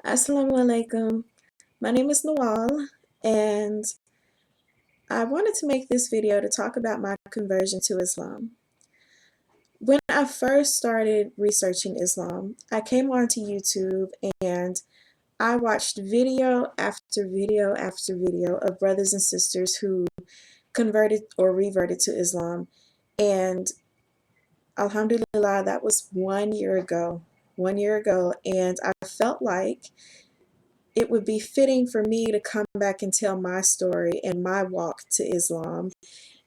Assalamu alaikum. My name is Nawal, and I wanted to make this video to talk about my conversion to Islam. When I first started researching Islam, I came onto YouTube and I watched video after video after video of brothers and sisters who converted or reverted to Islam. And Alhamdulillah, that was 1 year ago. 1 year ago, and I felt like it would be fitting for me to come back and tell my story and my walk to Islam.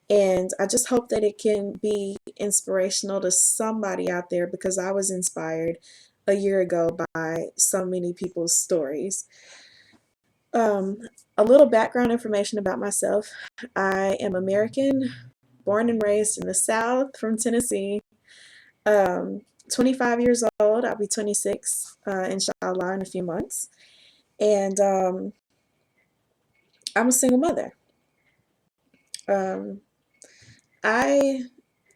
And I just hope that it can be inspirational to somebody out there because I was inspired a year ago by so many people's stories. Um, a little background information about myself. I am American, born and raised in the South from Tennessee. Um, 25 years old. I'll be 26, inshallah, in a few months. And I'm a single mother. Um, I,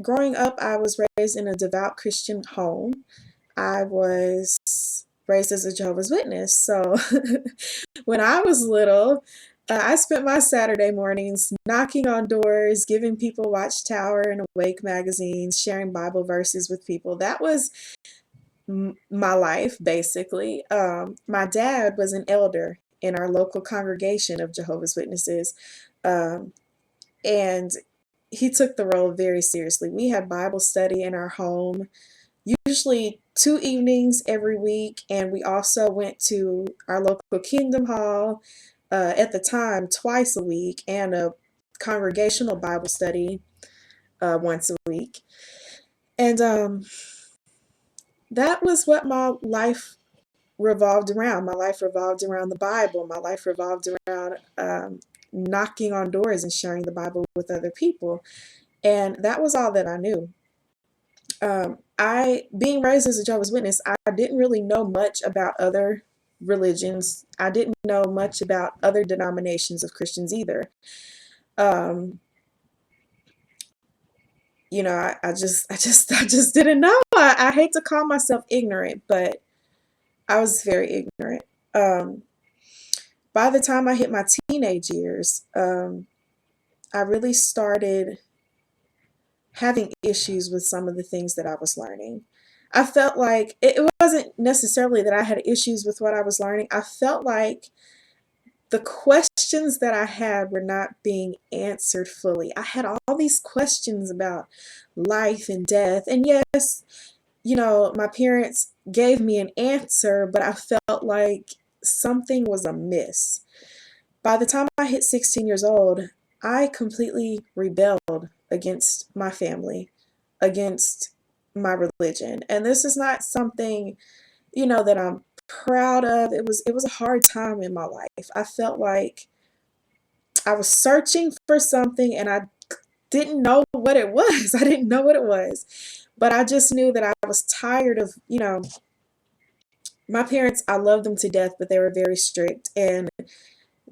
growing up, I was raised in a devout Christian home. I was raised as a Jehovah's Witness. So when I was little, I spent my Saturday mornings knocking on doors, giving people Watchtower and Awake magazines, sharing Bible verses with people. That was my life, basically. My dad was an elder in our local congregation of Jehovah's Witnesses. Um, and he took the role very seriously. We had Bible study in our home, usually 2 evenings every week, and we also went to our local Kingdom Hall at the time twice a week, and a congregational Bible study once a week. And that was what my life revolved around. My life revolved around the Bible. My life revolved around knocking on doors and sharing the Bible with other people. And that was all that I knew. Being raised as a Jehovah's Witness, I didn't really know much about other religions. I didn't know much about other denominations of Christians either. Um, I just didn't know. I hate to call myself ignorant, but I was very ignorant. Um, by the time I hit my teenage years, I really started having issues with some of the things that I was learning. I felt like it wasn't necessarily that I had issues with what I was learning. I felt like the questions that I had were not being answered fully. I had all these questions about life and death. And yes, my parents gave me an answer, but I felt like something was amiss. By the time I hit 16 years old, I completely rebelled against my family, against my religion. And this is not something, that I'm proud of. It was a hard time in my life. I felt like I was searching for something and I didn't know what it was. I didn't know what it was. But I just knew that I was tired of, my parents, I loved them to death, but they were very strict. And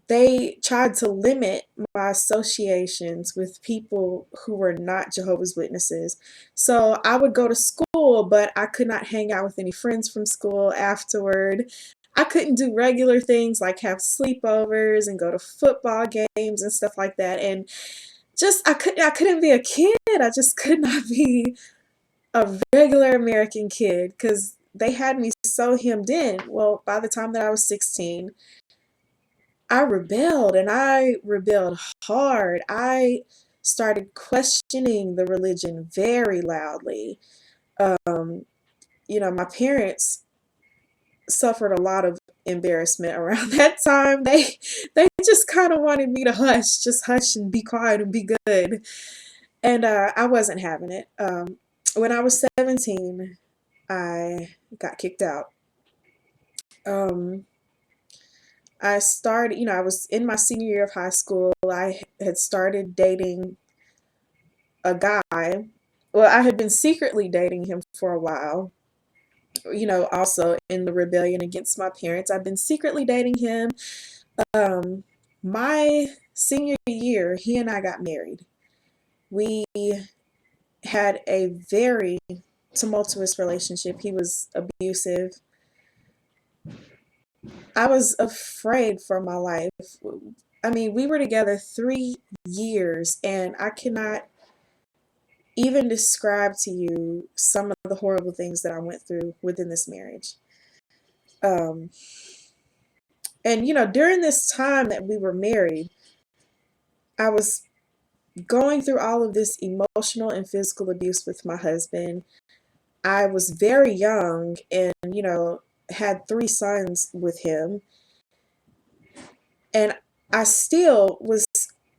they tried to limit my associations with people who were not Jehovah's Witnesses. So I would go to school, but I could not hang out with any friends from school afterward. I couldn't do regular things like have sleepovers and go to football games and stuff like that. And just I couldn't be a kid. I just could not be a regular American kid because they had me so hemmed in. Well, by the time that I was 16, I rebelled, and I rebelled hard. I started questioning the religion very loudly. Um, my parents suffered a lot of embarrassment around that time. They just kind of wanted me to hush, just hush and be quiet and be good. And I wasn't having it. When I was 17, I got kicked out. Um, I started, I was in my senior year of high school. I had started dating a guy. Well, I had been secretly dating him for a while, also in the rebellion against my parents. I've been secretly dating him. Um, my senior year, he and I got married. We had a very tumultuous relationship. He was abusive. I was afraid for my life. I mean, we were together 3 years, and I cannot even describe to you some of the horrible things that I went through within this marriage. Um, and, during this time that we were married, I was going through all of this emotional and physical abuse with my husband. I was very young and, had 3 sons with him. And I still was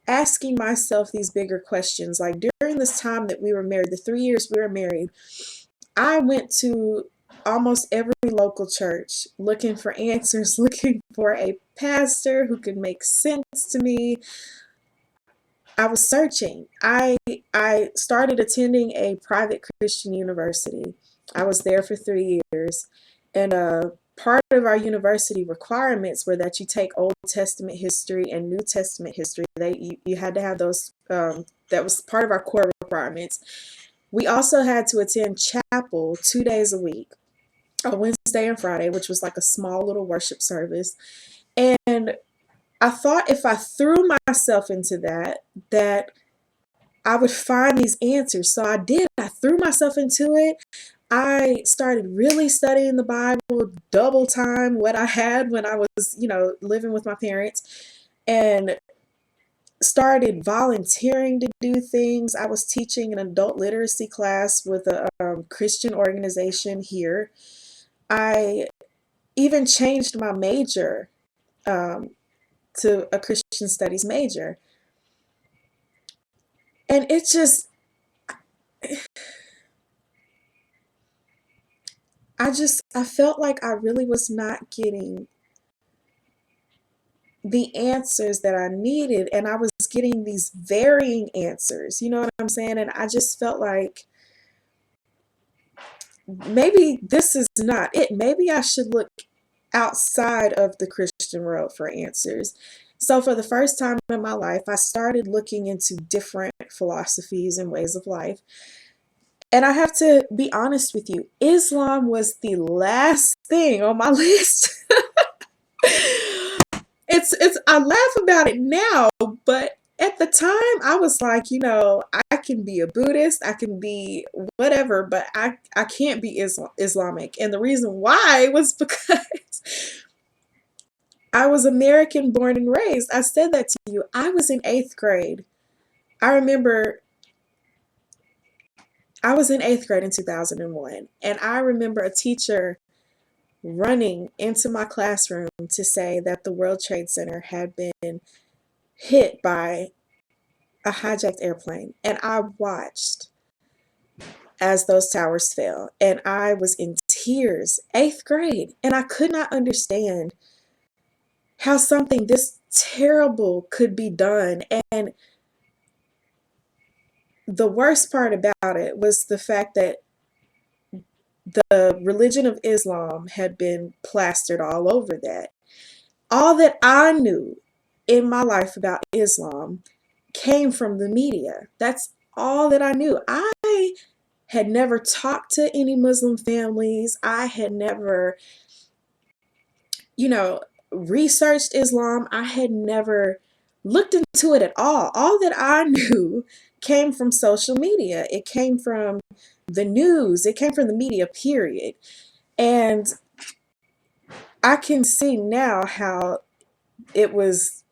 asking myself these bigger questions. Like during this time that we were married, the 3 years we were married, I went to almost every local church looking for answers, looking for a pastor who could make sense to me. I was searching. I started attending a private Christian university. I was there for 3 years, and part of our university requirements were that you take Old Testament history and New Testament history. You had to have those. That was part of our core requirements. We also had to attend chapel 2 days a week, a Wednesday and Friday, which was like a small little worship service. And I thought if I threw myself into that I would find these answers. So I did. I threw myself into it. I started really studying the Bible, double time what I had when I was, living with my parents, and started volunteering to do things. I was teaching an adult literacy class with a Christian organization here. I even changed my major um, to a Christian studies major. And it just, I felt like I really was not getting the answers that I needed, and I was getting these varying answers. You know what I'm saying? And I just felt like maybe this is not it. Maybe I should look outside of the Christian world for answers. So, for the first time in my life, I started looking into different philosophies and ways of life. And I have to be honest with you, Islam was the last thing on my list. It's I laugh about it now, but at the time I was like, I can be a Buddhist, I can be whatever, but I can't be Islamic. And the reason why was because I was American born and raised. I said that to you. I was in 8th grade. I remember I was in 8th grade in 2001, and I remember a teacher running into my classroom to say that the World Trade Center had been hit by a hijacked airplane. And I watched as those towers fell, and I was in tears, 8th grade, and I could not understand how something this terrible could be done. And the worst part about it was the fact that the religion of Islam had been plastered all over that. All that I knew in my life about Islam came from the media. That's all that I knew. I had never talked to any Muslim families. I had never, you know, researched Islam. I had never looked into it at all. All that I knew came from social media. It came from the news. It came from the media, period. And I can see now how it was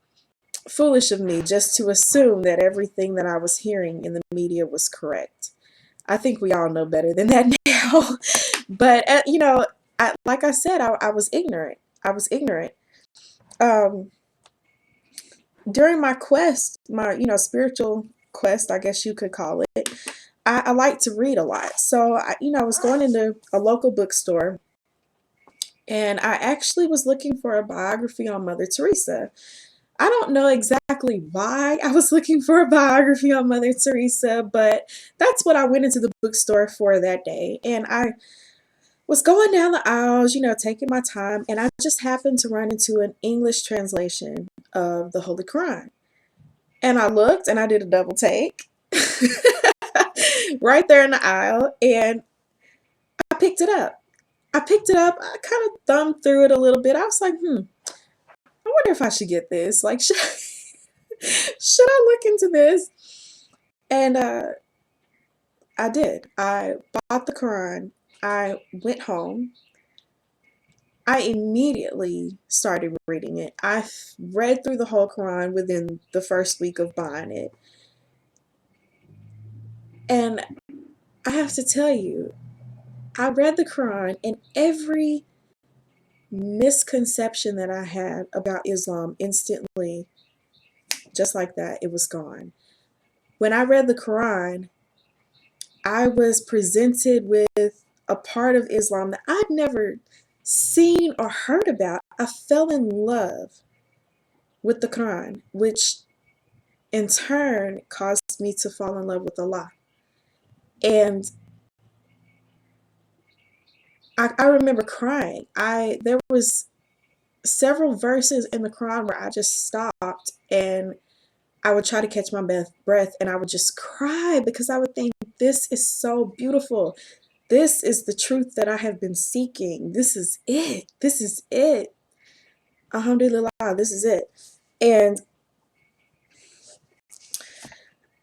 foolish of me just to assume that everything that I was hearing in the media was correct. I think we all know better than that now. But, like I said, I was ignorant. I was ignorant. Um, During my quest, my, spiritual quest, I guess you could call it, I like to read a lot. So, I was going into a local bookstore, and I actually was looking for a biography on Mother Teresa. I don't know exactly why I was looking for a biography on Mother Teresa, but that's what I went into the bookstore for that day. And I was going down the aisles, taking my time, and I just happened to run into an English translation of the Holy Quran. And I looked and I did a double take right there in the aisle, and I picked it up. I picked it up. I kind of thumbed through it a little bit. I was like, I wonder if I should get this. Like, should I look into this? And I did. I bought the Quran. I went home. I immediately started reading it. Read through the whole Quran within the first week of buying it. And I have to tell you, I read the Quran, and every misconception that I had about Islam instantly, just like that, it was gone. When I read the Quran, I was presented with a part of Islam that I'd never seen or heard about. I fell in love with the Quran, which in turn caused me to fall in love with Allah. And I remember crying. There was several verses in the Quran where I just stopped and I would try to catch my breath and I would just cry because I would think, this is so beautiful. This is the truth that I have been seeking. This is it. This is it. Alhamdulillah, this is it. And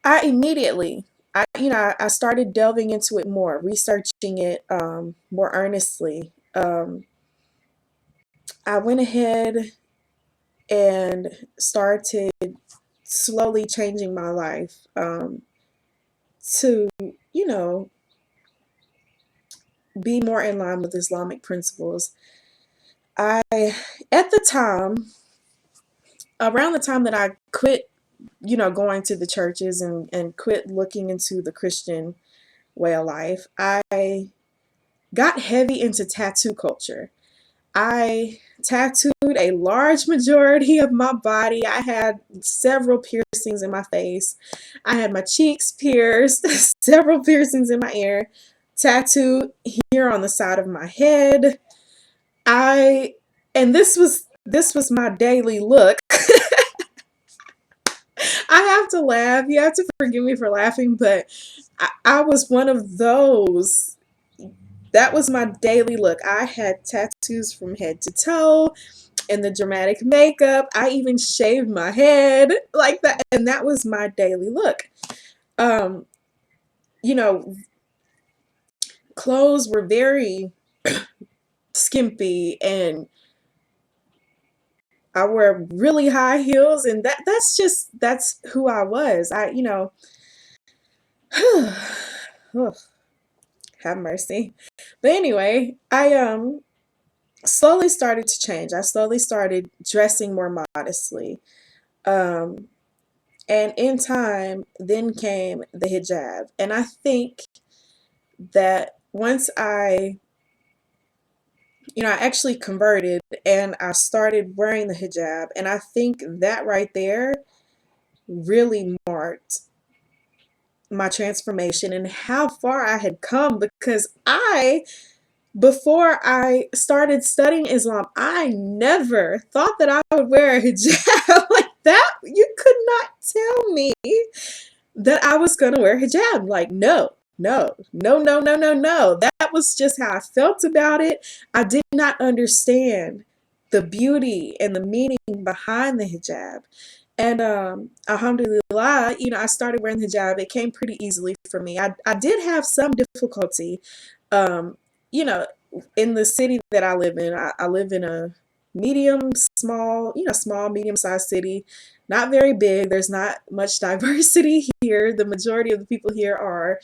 I immediately, I started delving into it more, researching it more earnestly. I went ahead and started slowly changing my life to, you know, be more in line with Islamic principles. I, at the time, around the time that I quit, going to the churches and quit looking into the Christian way of life, I got heavy into tattoo culture. I tattooed a large majority of my body. I had several piercings in my face. I had my cheeks pierced, several piercings in my ear, tattooed here on the side of my head. I and this was my daily look. I have to laugh. You have to forgive me for laughing, but I was one of those. That was my daily look. I had tattoos from head to toe and the dramatic makeup. I even shaved my head like that. And that was my daily look. Um, you know, Clothes were very skimpy and I wear really high heels and that's who I was. Oh, have mercy. But anyway, I slowly started to change. I slowly started dressing more modestly. Um, and in time, then came the hijab. And I think that once I actually converted and I started wearing the hijab, and I think that right there really marked my transformation and how far I had come because before I started studying Islam, I never thought that I would wear a hijab like that. You could not tell me that I was going to wear hijab. Like, no, no, no, no, no, no, no. That was just how I felt about it. I did not understand the beauty and the meaning behind the hijab. And alhamdulillah, I started wearing the hijab. It came pretty easily for me. I did have some difficulty, um, you know, in the city that I live in. I live in a small, medium-sized city, not very big. There's not much diversity here. The majority of the people here are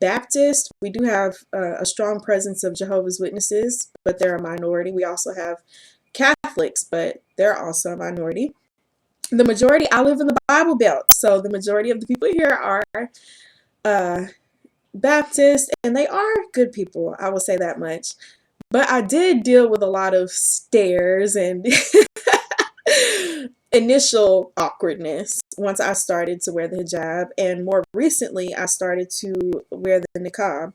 Baptist. We do have a strong presence of Jehovah's Witnesses, but they're a minority. We also have Catholics, but they're also a minority. The majority, I live in the Bible Belt, so the majority of the people here are uh, Baptist, and they are good people. I will say that much. But I did deal with a lot of stares and initial awkwardness once I started to wear the hijab, and more recently, I started to wear the niqab.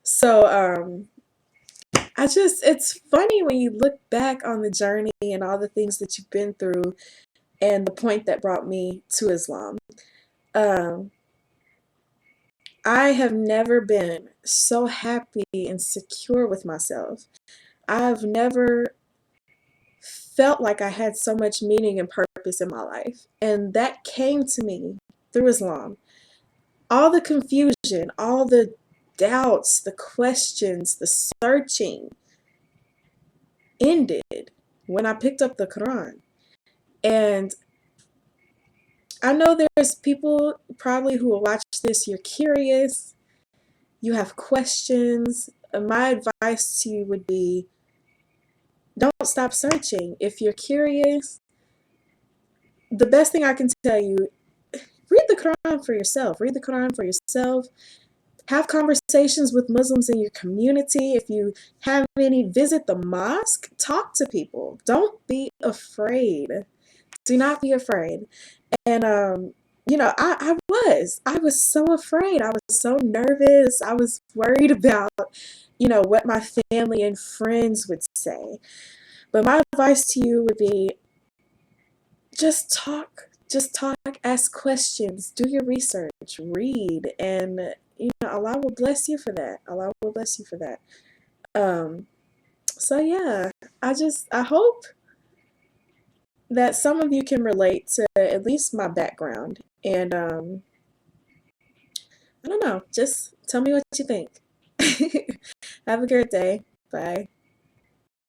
So, it's funny when you look back on the journey and all the things that you've been through and the point that brought me to Islam. Um, I have never been so happy and secure with myself. I've never felt like I had so much meaning and purpose in my life. And that came to me through Islam. All the confusion, all the doubts, the questions, the searching ended when I picked up the Quran. And I know there's people probably who will watch this, you're curious, you have questions. My advice to you would be don't stop searching. If you're curious, the best thing I can tell you, read the Quran for yourself. Read the Quran for yourself. Have conversations with Muslims in your community. If you have any, visit the mosque. Talk to people. Don't be afraid. Do not be afraid. And I was so afraid. I was so nervous. I was worried about, what my family and friends would say. But my advice to you would be just talk, ask questions, do your research, read, and Allah will bless you for that. Allah will bless you for that. Um, so yeah, I hope that some of you can relate to at least my background. And I don't know, just tell me what you think. Have a great day. Bye.